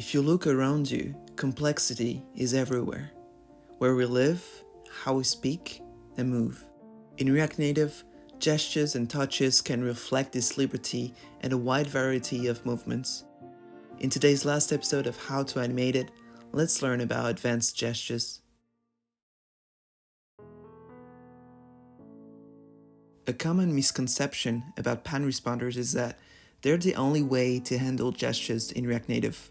If you look around you, complexity is everywhere. Where we live, how we speak, and move. In React Native, gestures and touches can reflect this liberty and a wide variety of movements. In today's last episode of How to Animate It, let's learn about advanced gestures. A common misconception about pan responders is that they're the only way to handle gestures in React Native.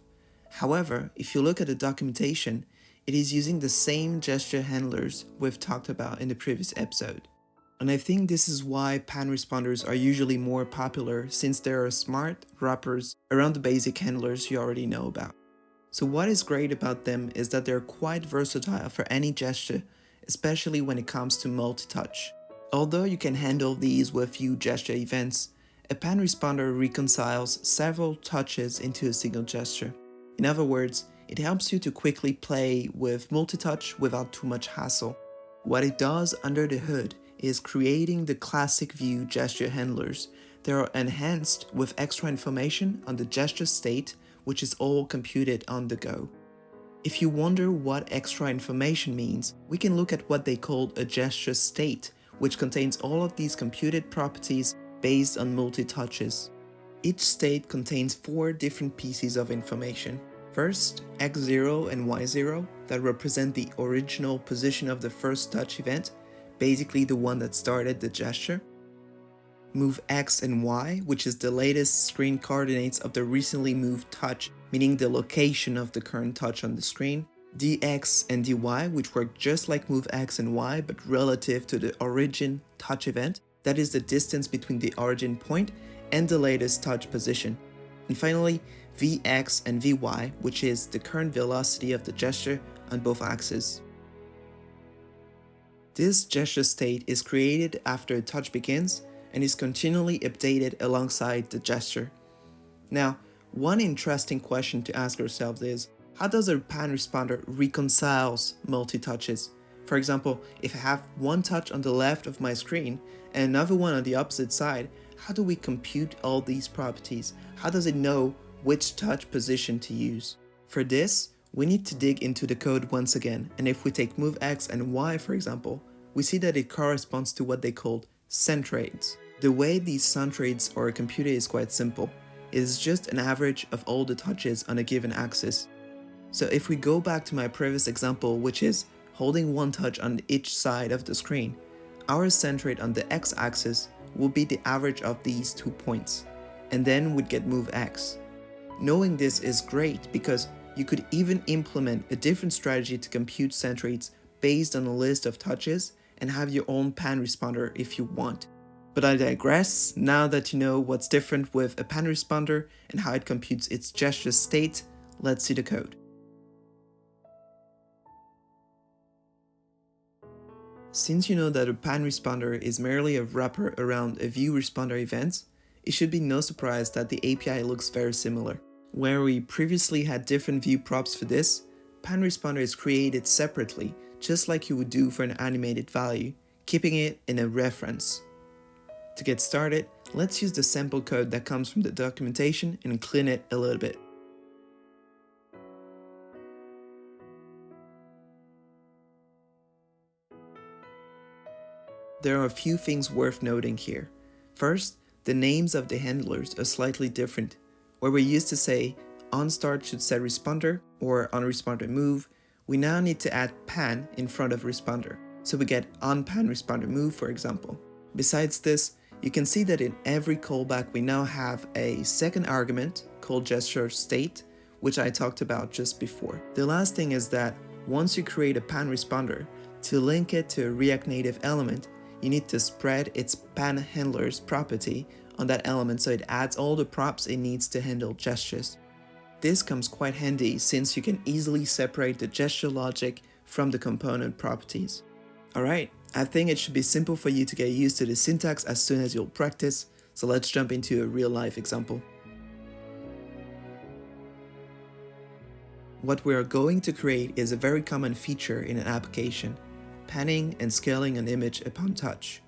However, if you look at the documentation, it is using the same gesture handlers we've talked about in the previous episode. And I think this is why pan responders are usually more popular, since there are smart wrappers around the basic handlers you already know about. So what is great about them is that they're quite versatile for any gesture, especially when it comes to multi-touch. Although you can handle these with few gesture events, a pan responder reconciles several touches into a single gesture. In other words, it helps you to quickly play with multi-touch without too much hassle. What it does under the hood is creating the classic view gesture handlers that are enhanced with extra information on the gesture state, which is all computed on the go. If you wonder what extra information means, we can look at what they call a gesture state, which contains all of these computed properties based on multi-touches. Each state contains 4 different pieces of information. First, x0 and y0 that represent the original position of the first touch event, basically the one that started the gesture. Move x and y, which is the latest screen coordinates of the recently moved touch, meaning the location of the current touch on the screen. Dx and dy, which work just like move x and y but relative to the origin touch event, that is the distance between the origin point and the latest touch position. And finally, Vx and Vy, which is the current velocity of the gesture on both axes. This gesture state is created after a touch begins and is continually updated alongside the gesture. Now, one interesting question to ask ourselves is, how does a pan responder reconciles multi-touches? For example, if I have one touch on the left of my screen and another one on the opposite side, how do we compute all these properties? How does it know which touch position to use? For this, we need to dig into the code once again, and if we take move x and y for example, we see that it corresponds to what they called centroids. The way these centroids are computed is quite simple. It is just an average of all the touches on a given axis. So if we go back to my previous example, which is holding one touch on each side of the screen, our centroid on the x-axis will be the average of these 2 points, and then we'd get move x. Knowing this is great because you could even implement a different strategy to compute centroids based on a list of touches and have your own pan responder if you want. But I digress. Now that you know what's different with a pan responder and how it computes its gesture state, let's see the code. Since you know that a pan responder is merely a wrapper around a view responder event, it should be no surprise that the API looks very similar. Where we previously had different view props for this, pan responder is created separately, just like you would do for an animated value, keeping it in a reference. To get started, let's use the sample code that comes from the documentation and clean it a little bit. There are a few things worth noting here. First, the names of the handlers are slightly different. Where we used to say onStart should set responder or onResponder move, we now need to add pan in front of responder. So we get onPan responder move, for example. Besides this, you can see that in every callback we now have a second argument called gesture state, which I talked about just before. The last thing is that once you create a pan responder, to link it to a React Native element, you need to spread its pan handlers property on that element so it adds all the props it needs to handle gestures. This comes quite handy since you can easily separate the gesture logic from the component properties. Alright, I think it should be simple for you to get used to the syntax as soon as you'll practice, so let's jump into a real life example. What we are going to create is a very common feature in an application: panning and scaling an image upon touch.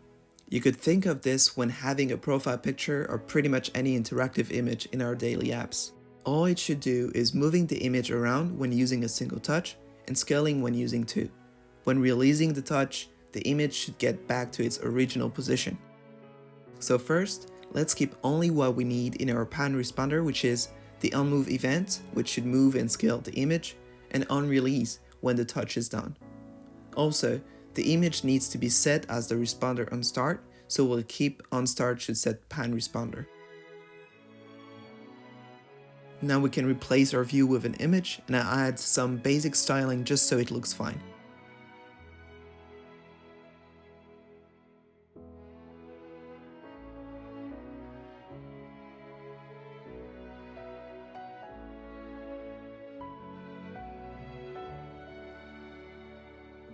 You could think of this when having a profile picture or pretty much any interactive image in our daily apps. All it should do is moving the image around when using a single touch and scaling when using two. When releasing the touch, the image should get back to its original position. So first, let's keep only what we need in our pan responder, which is the onMove event, which should move and scale the image, and onRelease when the touch is done. Also, the image needs to be set as the responder onStart, so we'll keep onStart should set pan responder. Now we can replace our view with an image, and I add some basic styling just so it looks fine.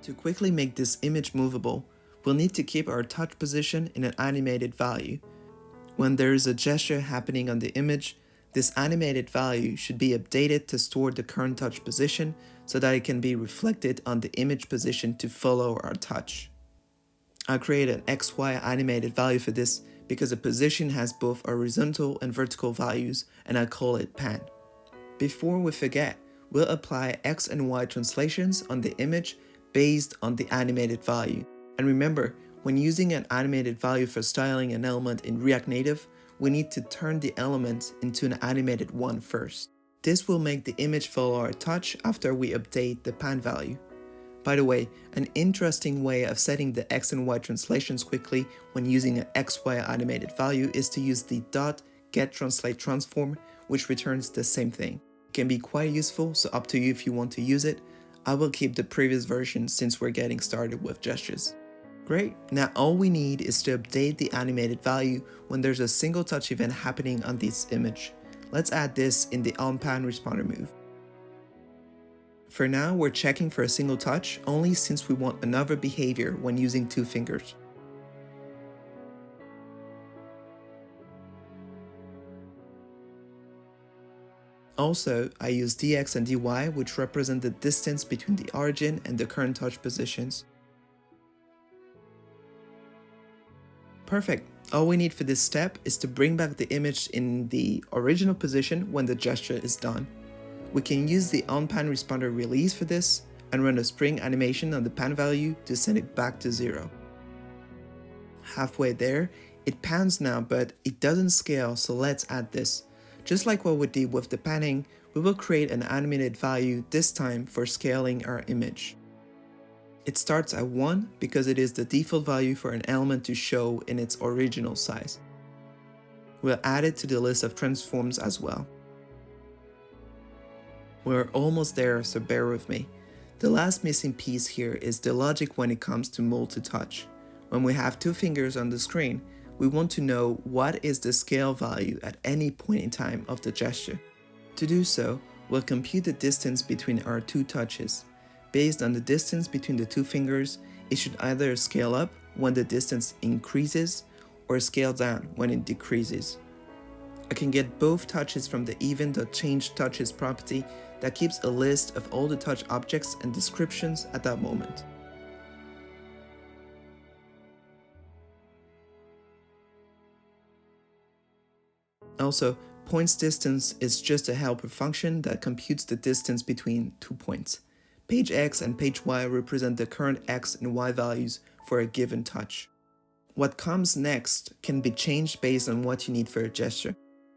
To quickly make this image movable, we'll need to keep our touch position in an animated value. When there is a gesture happening on the image, this animated value should be updated to store the current touch position so that it can be reflected on the image position to follow our touch. I create an XY animated value for this because a position has both horizontal and vertical values, and I call it pan. Before we forget, we'll apply X and Y translations on the image based on the animated value. And remember, when using an animated value for styling an element in React Native, we need to turn the element into an animated one first. This will make the image follow our touch after we update the pan value. By the way, an interesting way of setting the X and Y translations quickly when using an XY animated value is to use the .getTranslateTransform, which returns the same thing. It can be quite useful, so up to you if you want to use it. I will keep the previous version since we're getting started with gestures. Great, now all we need is to update the animated value when there's a single touch event happening on this image. Let's add this in the onPan responder move. For now, we're checking for a single touch only since we want another behavior when using two fingers. Also, I use dx and dy, which represent the distance between the origin and the current touch positions. Perfect. All we need for this step is to bring back the image in the original position when the gesture is done. We can use the onPan responder release for this and run a spring animation on the pan value to send it back to 0. Halfway there, it pans now, but it doesn't scale, so let's add this. Just like what we did with the panning, we will create an animated value this time for scaling our image. It starts at 1 because it is the default value for an element to show in its original size. We'll add it to the list of transforms as well. We're almost there, so bear with me. The last missing piece here is the logic when it comes to multi-touch. When we have two fingers on the screen, we want to know what is the scale value at any point in time of the gesture. To do so, we'll compute the distance between our two touches. Based on the distance between the two fingers, it should either scale up when the distance increases or scale down when it decreases. I can get both touches from the even.changeTouches property that keeps a list of all the touch objects and descriptions at that moment. Also, points distance is just a helper function that computes the distance between 2 points. Page X and page Y represent the current X and Y values for a given touch. What comes next can be changed based on what you need for a gesture.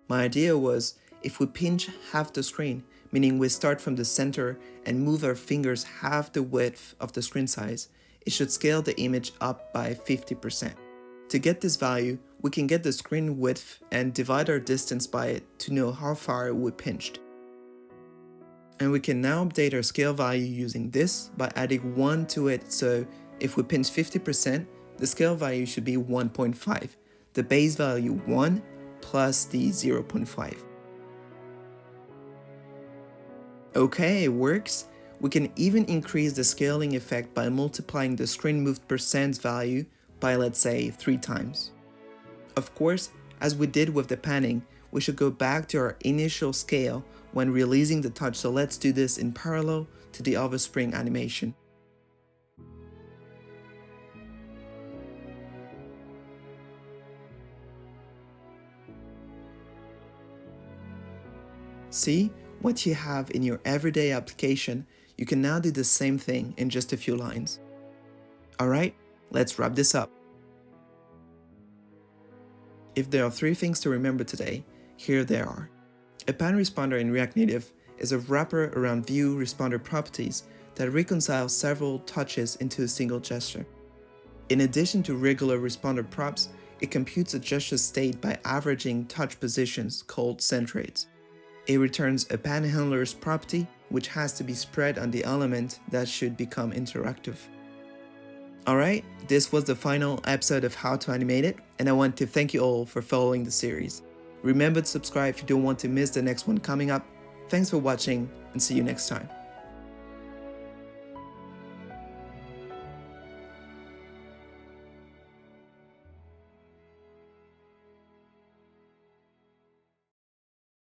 My idea was, if we pinch half the screen, meaning we start from the center and move our fingers half the width of the screen size, it should scale the image up by 50%. To get this value, we can get the screen width and divide our distance by it to know how far we pinched. And we can now update our scale value using this by adding 1 to it, so if we pinch 50%, the scale value should be 1.5, the base value 1 plus the 0.5. Okay, it works. We can even increase the scaling effect by multiplying the screen moved percent value by, let's say, 3 times. Of course, as we did with the panning, we should go back to our initial scale when releasing the touch, so let's do this in parallel to the other spring animation. See, what you have in your everyday application, you can now do the same thing in just a few lines. Alright, let's wrap this up. If there are 3 things to remember today, here they are. A pan responder in React Native is a wrapper around Vue responder properties that reconcile several touches into a single gesture. In addition to regular responder props, it computes a gesture's state by averaging touch positions called centrates. It returns a pan handler's property, which has to be spread on the element that should become interactive. Alright, this was the final episode of How to Animate It, and I want to thank you all for following the series. Remember to subscribe if you don't want to miss the next one coming up. Thanks for watching, and see you next time.